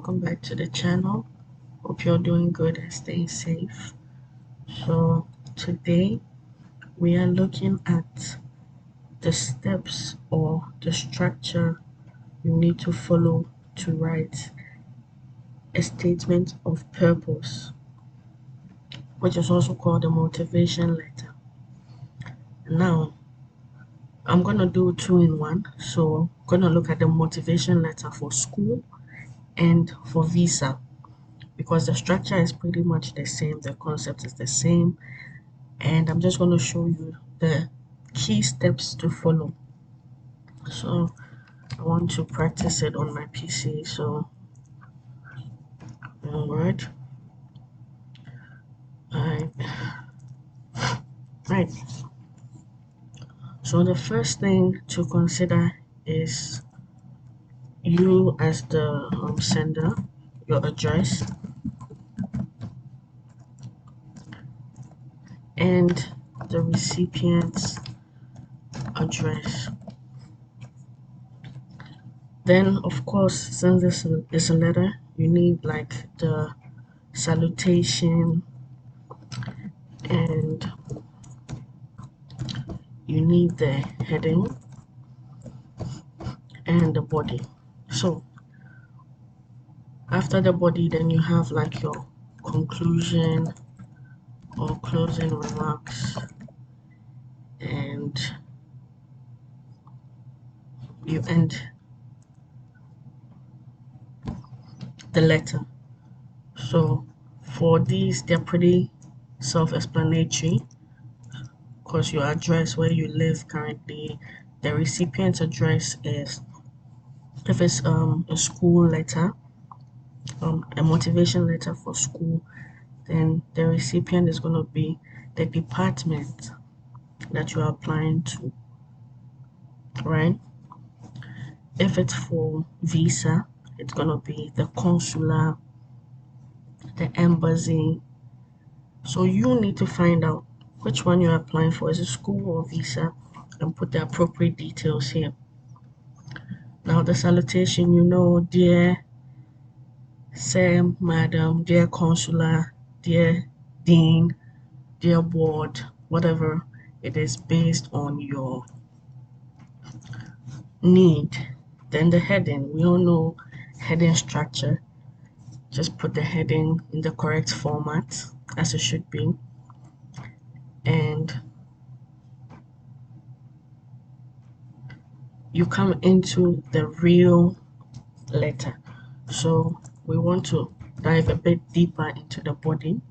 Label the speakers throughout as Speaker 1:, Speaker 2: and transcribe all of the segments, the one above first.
Speaker 1: welcome back to the channel. Hope you're doing good and staying safe. So today we are looking at the steps or the structure you need to follow to write a statement of purpose, which is also called a motivation letter. Now I'm gonna do two in one. So I'm gonna look at the motivation letter for school and for visa, because the structure is pretty much the same, the concept is the same, and I'm just going to show you the key steps to follow. So I want to practice it on my PC. So in Word, right. So the first thing to consider is you as the sender, your address, and the recipient's address. Then, of course, since this is a letter, you need like the salutation, and you need the heading and the body. So after the body, then you have like your conclusion or closing remarks, and you end the letter. So for these, they're pretty self-explanatory, because your address, where you live currently, the recipient's address is, if it's a school letter, a motivation letter for school, then the recipient is going to be the department that you are applying to, right? If it's for visa, it's going to be the consular, the embassy. So you need to find out which one you're applying for. Is it school or visa? And put the appropriate details here. Now the salutation, dear sir, madam, dear consular, dear dean, dear board, whatever it is based on your need. Then the heading, we all know heading structure. Just put the heading in the correct format as it should be. And you come into the real letter. So we want to dive a bit deeper into the body,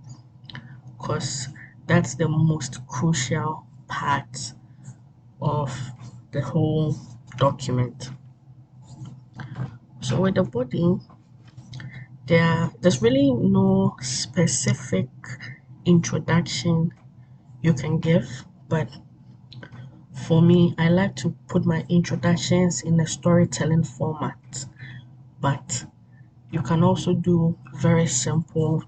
Speaker 1: because that's the most crucial part of the whole document. So with the body, there's really no specific introduction you can give, but for me, I like to put my introductions in a storytelling format, but you can also do very simple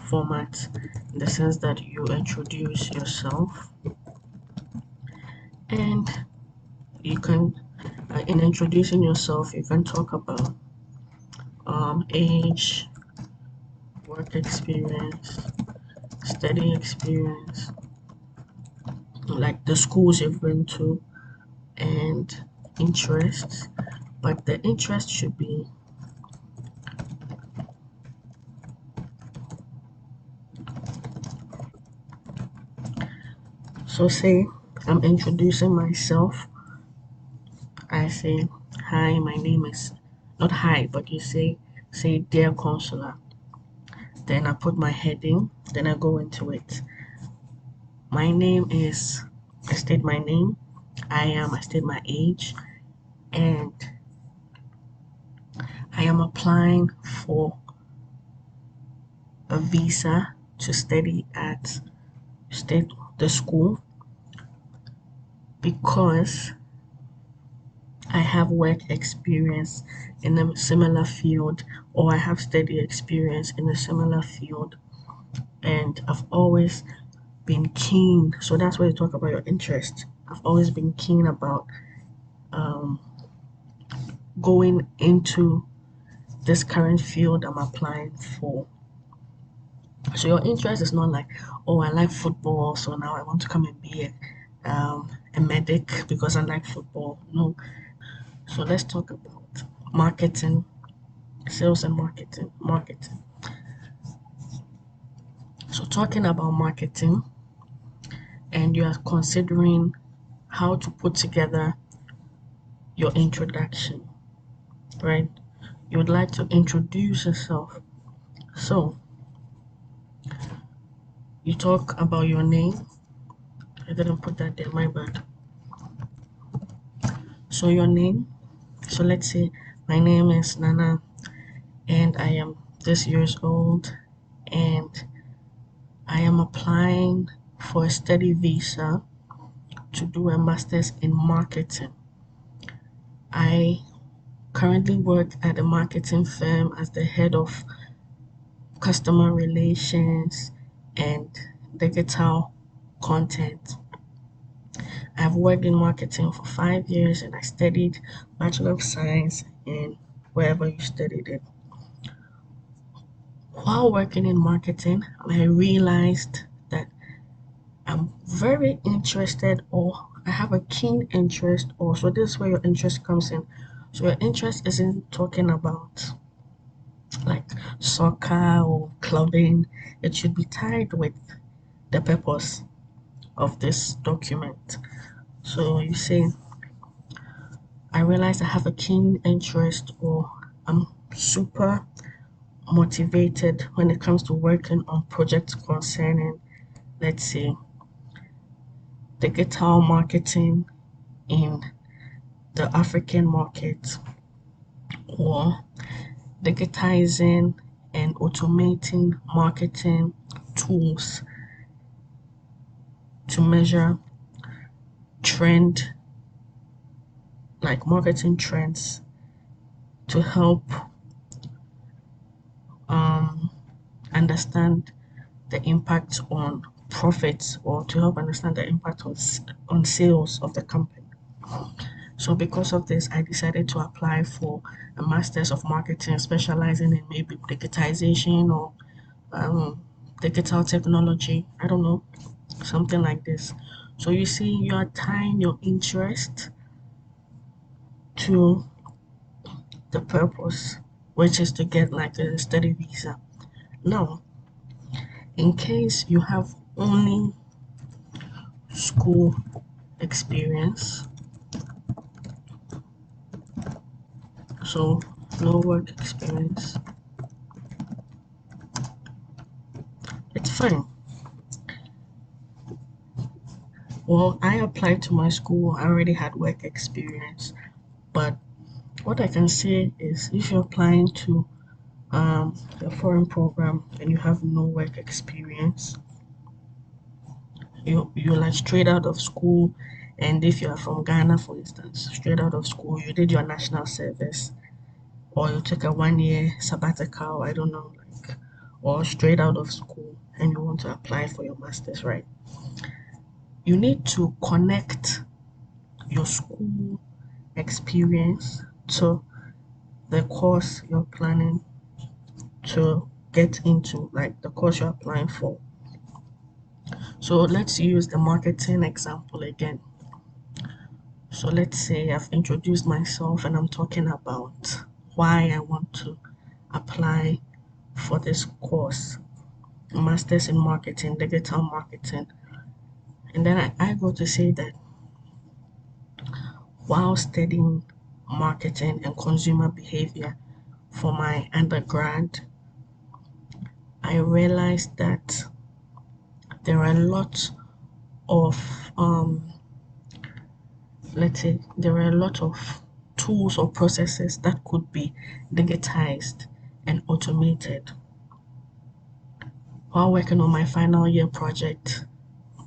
Speaker 1: format, in the sense that you introduce yourself, and you can in introducing yourself, you can talk about age, work experience, study experience, like the schools you've been to, and interests. But the interest should be so. Say I'm introducing myself. I say, hi, my name is, not hi, but you say dear consular. Then I put my heading, then I go into it. My name is, I state my name, I state my age, and I am applying for a visa to study at the school, because I have work experience in a similar field, or I have study experience in a similar field, and I've always been keen. So that's where you talk about your interest. I've always been keen about going into this current field I'm applying for. So your interest is not like, oh, I like football, so now I want to come and be a medic because I like football. No. So let's talk about marketing, sales and marketing. Marketing. So talking about marketing, and you are considering how to put together your introduction, right? You would like to introduce yourself. So you talk about your name. I didn't put that there, my bad. So your name. So let's say my name is Nana and I am this years old and I am applying for a study visa to do a master's in marketing. I currently work at a marketing firm as the head of customer relations and digital content. I've worked in marketing for 5 years and I studied Bachelor of Science in wherever you studied it. While working in marketing, I realized that I'm very interested or I have a keen interest or so this is where your interest comes in. So your interest isn't talking about like soccer or clubbing. It should be tied with the purpose of this document. So you say, I realize I have a keen interest or I'm super motivated when it comes to working on projects concerning, let's say, digital marketing in the African market or digitizing and automating marketing tools to measure trend, like marketing trends to help um, understand the impact on profits or to help understand the impact on sales of the company. So because of this, I decided to apply for a master's of marketing, specializing in maybe digitization or um, digital technology. I don't know, something like this. So you see, you are tying your interest to the purpose, which is to get like a study visa. Now, in case you have only school experience, so no work experience, it's fine. Well, I applied to my school, I already had work experience, but what I can say is if you're applying to a foreign program and you have no work experience, you're like straight out of school, and if you are from Ghana, for instance, straight out of school, you did your national service, or you took a 1 year sabbatical, I don't know, like, or straight out of school and you want to apply for your master's, right? You need to connect your school experience to the course you're planning to get into, like the course you're applying for. So let's use the marketing example again. So let's say I've introduced myself and I'm talking about why I want to apply for this course, Masters in Marketing, Digital Marketing. And then I go to say that while studying marketing and consumer behavior for my undergrad, I realized that there are a lot of let's say there are a lot of tools or processes that could be digitized and automated while working on my final year project.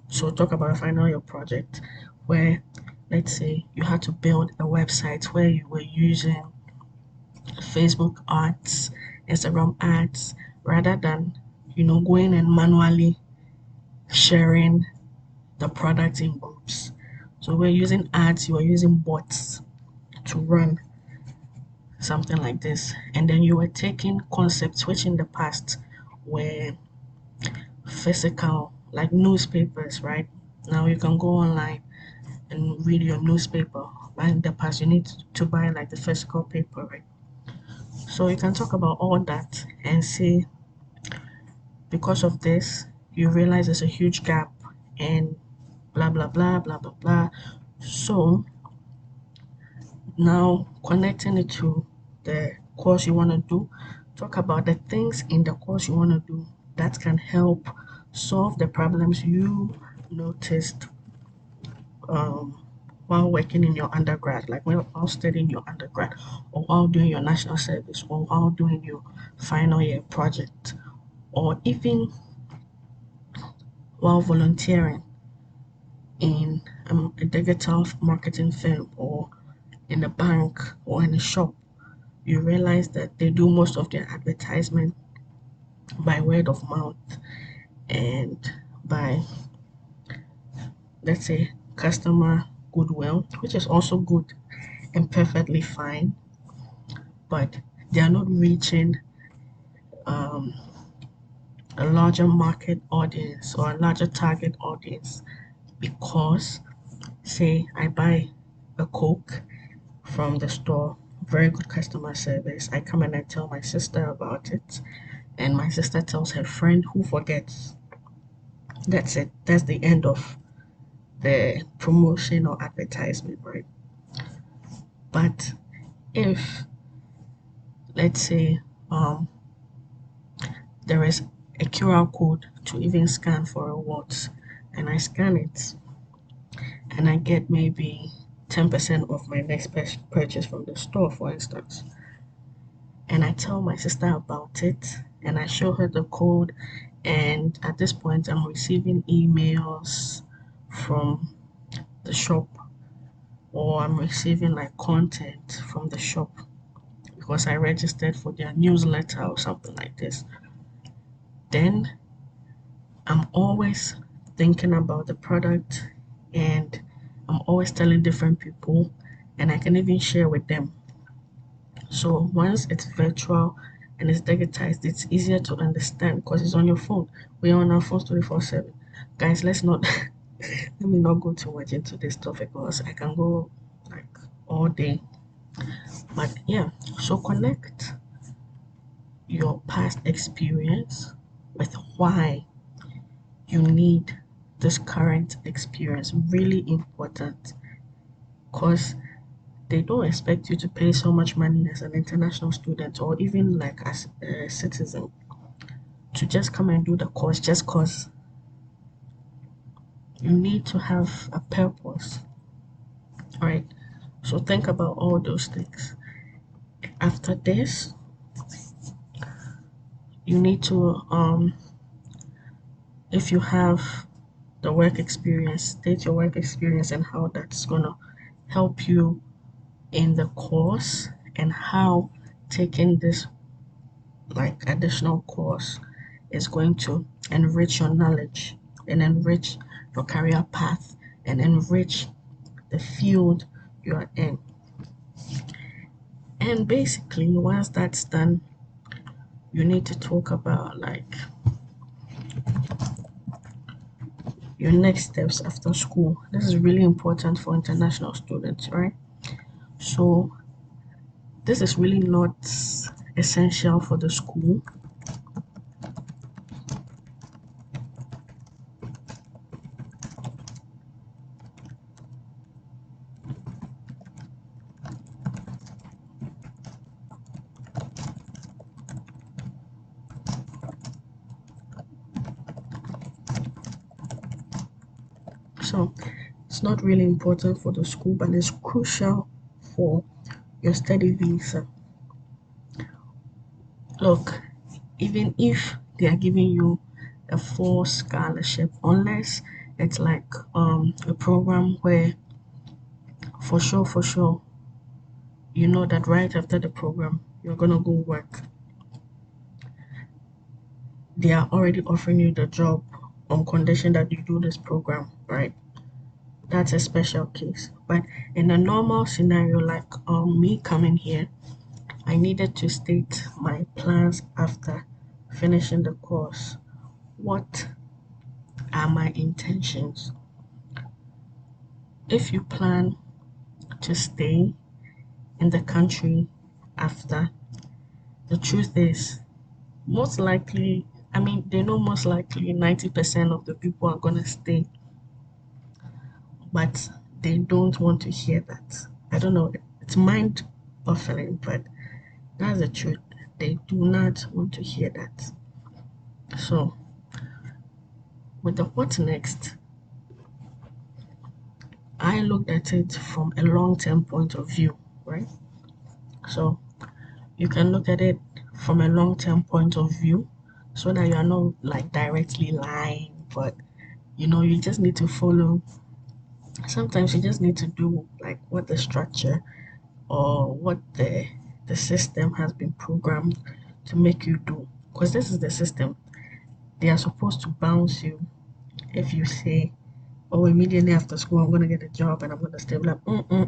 Speaker 1: So talk about a final year project where let's say you had to build a website where you were using Facebook ads, Instagram ads, rather than going and manually sharing the product in groups. So we're using ads, you are using bots to run something like this, and then you were taking concepts which in the past were physical, like newspapers, right? Now you can go online and read your newspaper. But in the past, you need to buy like the physical paper, right? So you can talk about all that and say, because of this, you realize there's a huge gap and blah, blah, blah, blah, blah, blah. So now connecting it to the course you want to do, talk about the things in the course you want to do that can help solve the problems you noticed while working in your undergrad, like while studying your undergrad, or while doing your national service, or while doing your final year project, or even while volunteering in a digital marketing firm, or in a bank, or in a shop. You realize that they do most of their advertisement by word of mouth and by, let's say, customer goodwill, which is also good and perfectly fine, but they are not reaching um, a larger market audience or a larger target audience because, say, I buy a Coke from the store, very good customer service. I come and I tell my sister about it, and my sister tells her friend who forgets. That's it. That's the end of the promotion or advertisement, right? But if, let's say, um, there is a QR code to even scan for rewards, and I scan it, and I get maybe 10% of my next purchase from the store, for instance, and I tell my sister about it, and I show her the code, and at this point, I'm receiving emails from the shop, or I'm receiving like content from the shop because I registered for their newsletter or something like this. Then I'm always thinking about the product, and I'm always telling different people, and I can even share with them. So once it's virtual and it's digitized, it's easier to understand because it's on your phone. We're on our phones 24/7. Guys, let's not let me not go too much into this topic because I can go like all day. But yeah, so connect your past experience with why you need this current experience. Really important because they don't expect you to pay so much money as an international student or even like as a citizen to just come and do the course just because. You need to have a purpose, right? So think about all those things. After this, you need to if you have the work experience, state your work experience and how that's gonna help you in the course, and how taking this like additional course is going to enrich your knowledge and enrich your career path and enrich the field you're in. And basically, once that's done, you need to talk about like your next steps after school. This is really important for international students, right? So this is really not essential for the school. So it's not really important for the school, but it's crucial for your study visa. Look, even if they are giving you a full scholarship, unless it's like a program where for sure you know that right after the program you're gonna go work, they are already offering you the job on condition that you do this program, right? That's a special case. But in a normal scenario, like me coming here, I needed to state my plans after finishing the course. What are my intentions? If you plan to stay in the country after, the truth is, most likely, I mean, they know most likely 90% of the people are going to stay, but they don't want to hear that. I don't know, it's mind boggling, but that's the truth. They do not want to hear that. So, with the what next, I looked at it from a long term point of view, right? So, you can look at it from a long term point of view so that you are not like directly lying, but you just need to follow. Sometimes you just need to do like what the structure or what the system has been programmed to make you do. Because this is the system. They are supposed to bounce you if you say, "Oh, immediately after school, I'm gonna get a job and I'm gonna stay." Like,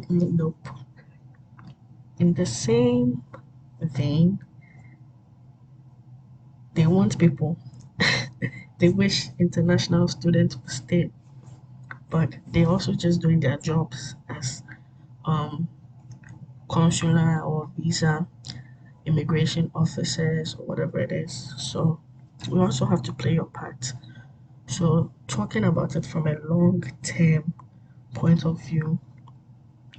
Speaker 1: nope. In the same vein, they want people. They wish international students would stay, but they also just doing their jobs as um consular or visa immigration officers or whatever it is. So we also have to play your part. So talking about it from a long term point of view,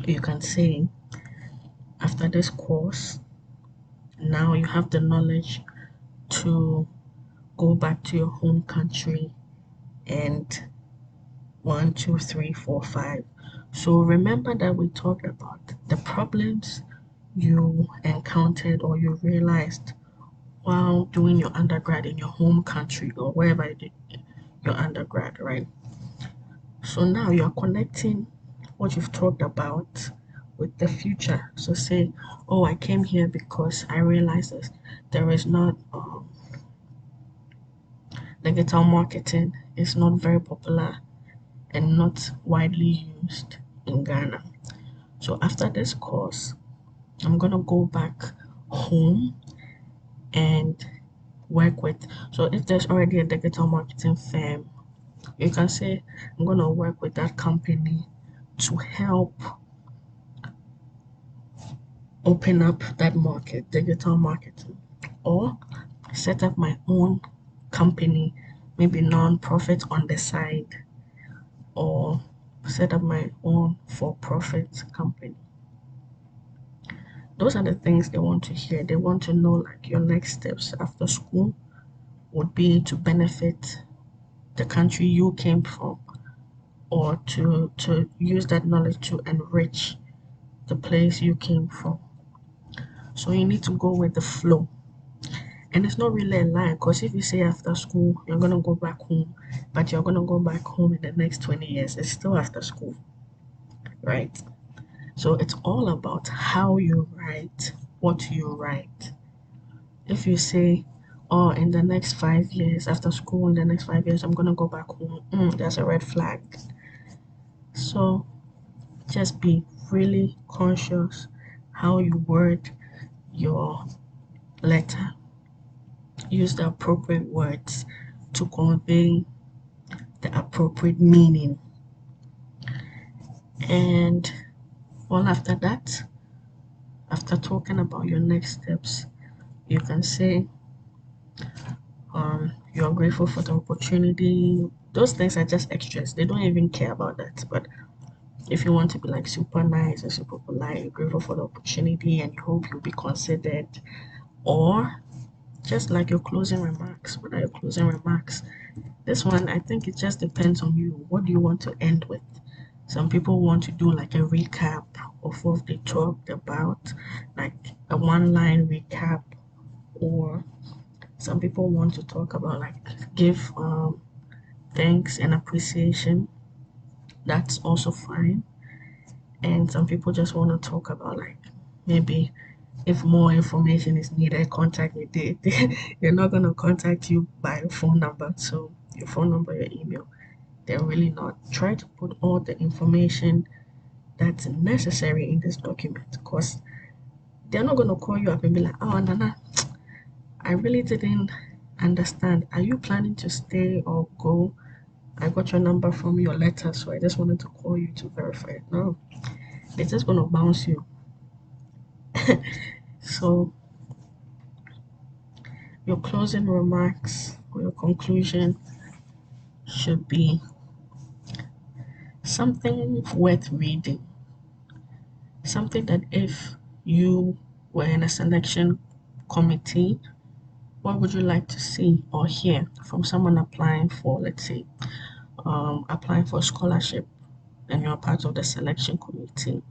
Speaker 1: you can say after this course, now you have the knowledge to go back to your home country and one, two, three, four, five. So remember that we talked about the problems you encountered or you realized while doing your undergrad in your home country or wherever you did your undergrad, right? So now you're connecting what you've talked about with the future. So say, oh, I came here because I realized that there is not digital marketing is not very popular and not widely used in Ghana. So after this course, I'm gonna go back home and work with. So if there's already a digital marketing firm, you can say I'm gonna work with that company to help open up that market, digital marketing, or set up my own company, maybe non-profit on the side, or set up my own for-profit company. Those are the things they want to hear. They want to know like your next steps after school would be to benefit the country you came from or to use that knowledge to enrich the place you came from. So you need to go with the flow. And it's not really a lie because if you say after school you're gonna go back home, but you're gonna go back home in the next 20 years, it's still after school, right? So it's all about how you write, what you write. If you say, oh, in the next 5 years, after school, in the next 5 years, I'm gonna go back home, that's a red flag. So just be really conscious how you word your letter. Use the appropriate words to convey the appropriate meaning. And well, after that, after talking about your next steps, you can say you're grateful for the opportunity. Those things are just extras. They don't even care about that. But if you want to be like super nice and super polite, you're grateful for the opportunity and you hope you'll be considered. Or just like your closing remarks. What are your closing remarks? This one, I think it just depends on you. What do you want to end with? Some people want to do like a recap of what they talked about, like a one line recap, or some people want to talk about like give thanks and appreciation. That's also fine. And some people just want to talk about like maybe if more information is needed, contact me. They're not gonna contact you by your phone number. So your phone number, your email. They're really not. Try to put all the information that's necessary in this document because they're not going to call you up and be like, oh, Nana, I really didn't understand. Are you planning to stay or go? I got your number from your letter, so I just wanted to call you to verify it. No, they're just going to bounce you. So, your closing remarks or your conclusion should be something worth reading. Something that if you were in a selection committee, what would you like to see or hear from someone applying for, let's say, applying for a scholarship and you're part of the selection committee?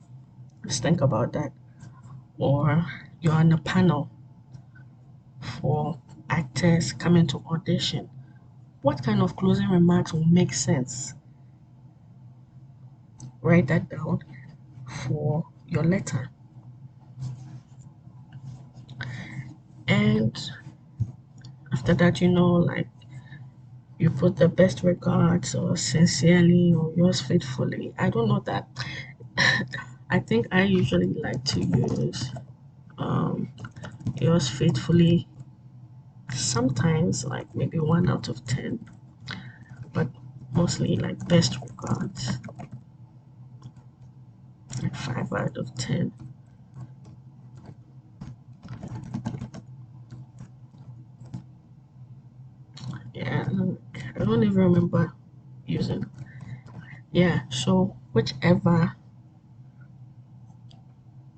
Speaker 1: Just think about that. Or you're on a panel for actors coming to audition. What kind of closing remarks will make sense? Write that down for your letter. And after that, like you put the best regards or sincerely or yours faithfully. I don't know that. I think I usually like to use um, yours faithfully, sometimes like maybe 1 out of 10, but mostly like best regards, like 5 out of 10. Yeah, I don't even remember using. Yeah, so whichever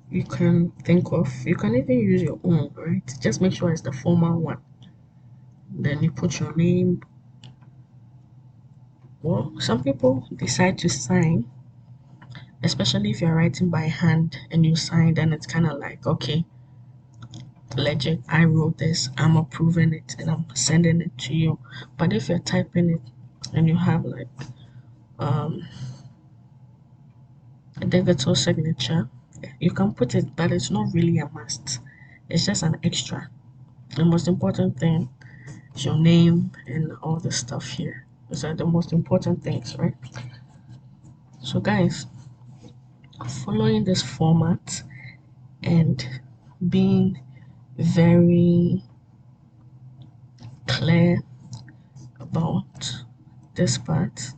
Speaker 1: you can think of, you can even use your own, right? Just make sure it's the formal one. Then you put your name. Well, some people decide to sign, especially if you're writing by hand and you sign, then it's kind of like, okay, legit, I wrote this, I'm approving it, and I'm sending it to you. But if you're typing it and you have like um, a digital signature, you can put it, but it's not really a must. It's just an extra. The most important thing is your name and all the stuff here. Those are the most important things, right? So, guys, following this format and being very clear about this part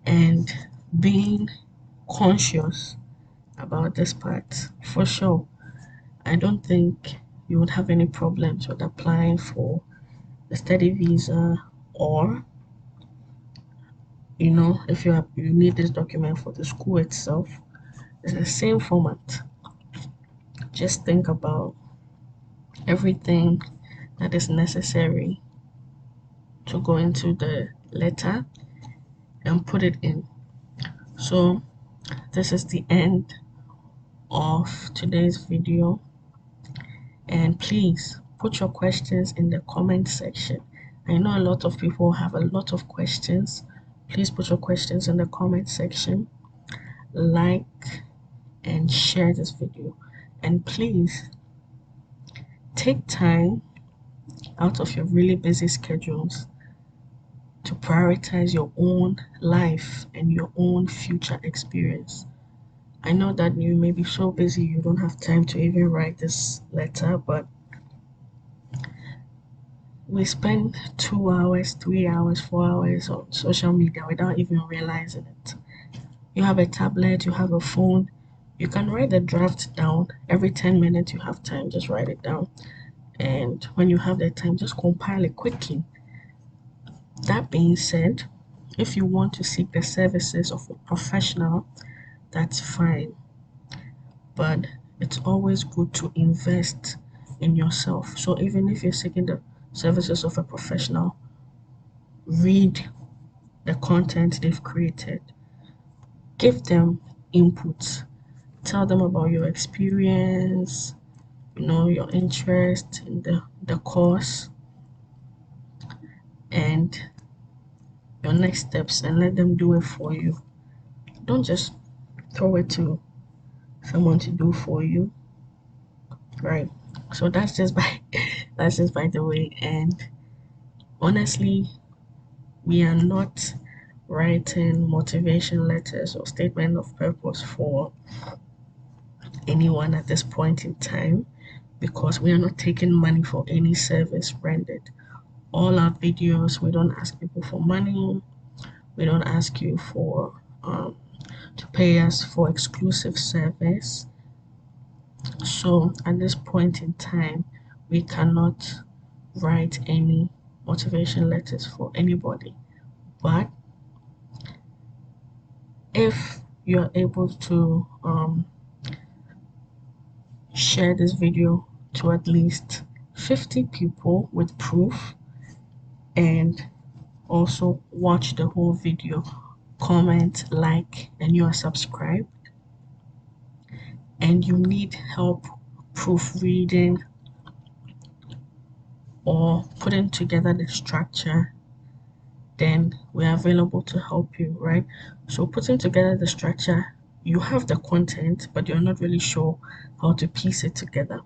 Speaker 1: and being conscious about this part, for sure, I don't think you would have any problems with applying for the study visa, or if you need this document for the school itself. It's the same format. Just think about everything that is necessary to go into the letter and put it in. So this is the end of today's video, and please put your questions in the comment section. I know a lot of people have a lot of questions. Please put your questions in the comment section, like and share this video, and please take time out of your really busy schedules to prioritize your own life and your own future experience. I know that you may be so busy you don't have time to even write this letter, but we spend 2 hours, 3 hours, 4 hours on social media without even realizing it. You have a tablet, you have a phone, you can write the draft down. Every 10 minutes you have time, just write it down. And when you have the time, just compile it quickly. That being said, if you want to seek the services of a professional, that's fine. But it's always good to invest in yourself. So even if you're seeking the services of a professional, read the content they've created, give them input, tell them about your experience, your interest in the course and your next steps, and let them do it for you. Don't just throw it to someone to do for you, right? So that's just by that's just by the way. And honestly, we are not writing motivation letters or statement of purpose for anyone at this point in time because we are not taking money for any service rendered. All our videos, we don't ask people for money. We don't ask you for to pay us for exclusive service. So at this point in time, we cannot write any motivation letters for anybody. But if you're able to share this video to at least 50 people with proof and also watch the whole video, comment, like, and you are subscribed, and you need help proofreading or putting together the structure, then we're available to help you, right? So putting together the structure, you have the content, but you're not really sure how to piece it together.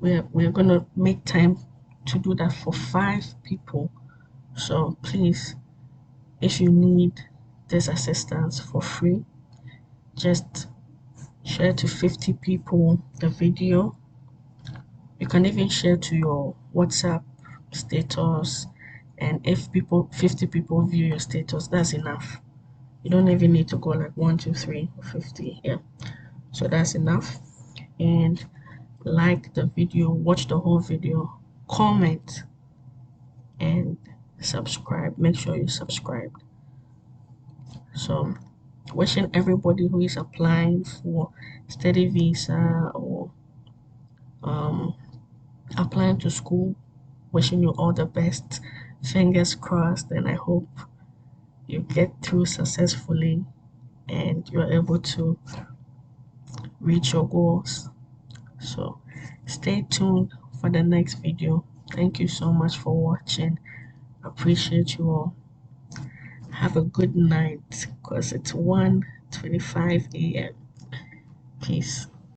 Speaker 1: We're gonna make time to do that for 5 people. So please, if you need this assistance for free, just share to 50 people the video. You can even share to your WhatsApp status, and if 50 people view your status, that's enough. You don't even need to go like 1, 2, 3, or 50. Yeah, so that's enough. And like the video, watch the whole video, comment, and subscribe. Make sure you subscribed. So wishing everybody who is applying for study visa or um, applying to school, wishing you all the best. Fingers crossed, and I hope you get through successfully and you're able to reach your goals. So stay tuned for the next video. Thank you so much for watching. Appreciate you all. Have a good night because it's 1:25 a.m. Peace.